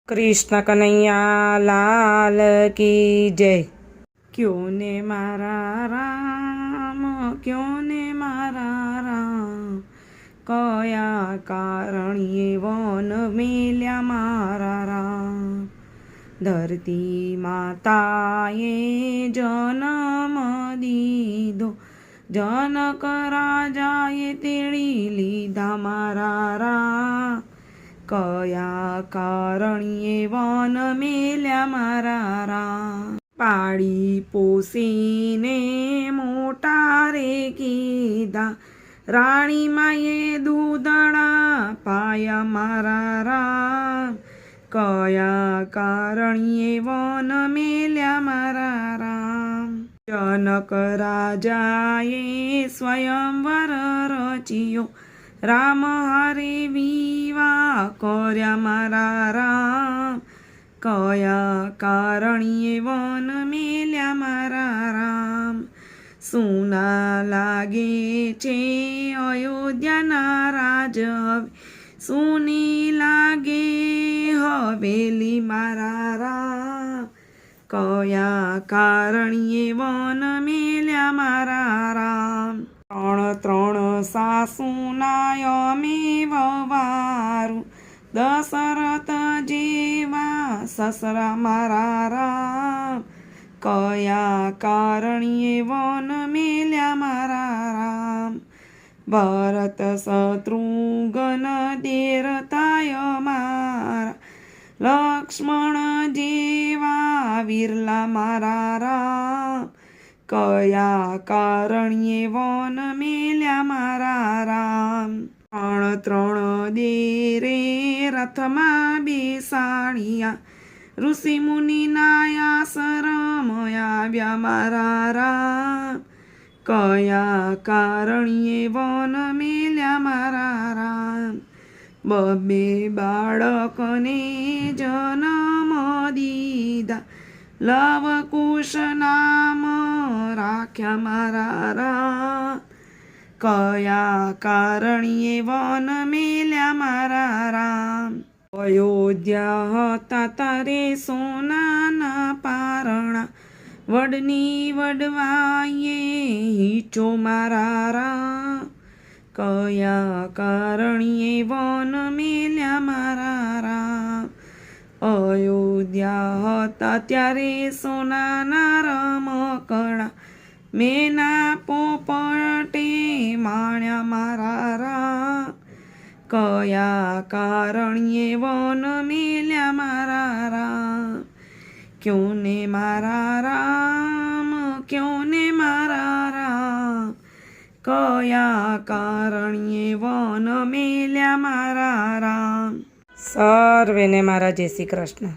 કૃષ્ણ કનૈયા લાલ કી જય। ક્યો ને મારા રામ, ક્યો ને મારા રામ, કયા કારણ્યે વન મેલ્યા મારા રામ। ધરતી માતાએ જન્મ દીધો, જનક રાજાએ તેડી લીધા મારા રામ। કયા કારણ્યે વન મેલ્યા મારા રામ। પાળી પોસીને મોટા રે કીધા, રાણી માએ દૂધડા પાયા મારા રામ। કયા કારણ્યે વન મેલ્યા મારા રામ। જનક રાજાએ સ્વયંવર રચ્યો, રામ હારે વિવાહ કર્યા મારા રામ। કયા કારણ્યે વન મેલ્યા મારા રામ। સુના લાગે છે અયોધ્યાના રાજ હવે, સુની લાગે હવેલી મારા રામ। કયા કારણ્યે વન મેલ્યા મારા રામ। ત્રણ સાસુના અમે વવારું, દશરથ જેવા સસરા મારા રામ। કયા કારણ્યે વન મેલ્યા મારા રામ। ભરત શત્રુઘ્ન દેરતાય મારા, લક્ષ્મણ જેવા વિરલા મારા રામ। કયા કારણ્યે વન મેલ્યા મારા રામ। ત્રણ દેરે રથમાં બેસાડ્યા, ઋષિ મુનિના આશ્રમ આવ્યા મારા રામ। કયા કારણ્યે વન મેલ્યા મારા રામ। બબે બાળકને જન્મ દીધા, લવકુશ નામ રાખ્યા મારા રામ। કયા કારણ્યે વન મેલ્યા મારા રામ। અયોધ્યા હતા તારે સોનાના પારણા, વડની વડવાઈએ હીચો મારા રામ। કયા કારણ્યે વન મેલ્યા મારા રામ। અયોધ્યા હતા ત્યારે સોનાના રમકડા, મેના પોપટે માણ્યા મારા રામ। કયા કારણ્યે વન મેલ્યા મારા રામ। ક્યો ને મારા રામ, ક્યો ને મારા રામ, કયા કારણ્યે વન મેલ્યા મારા રામ। સર્વેને મારા જય શ્રી કૃષ્ણ।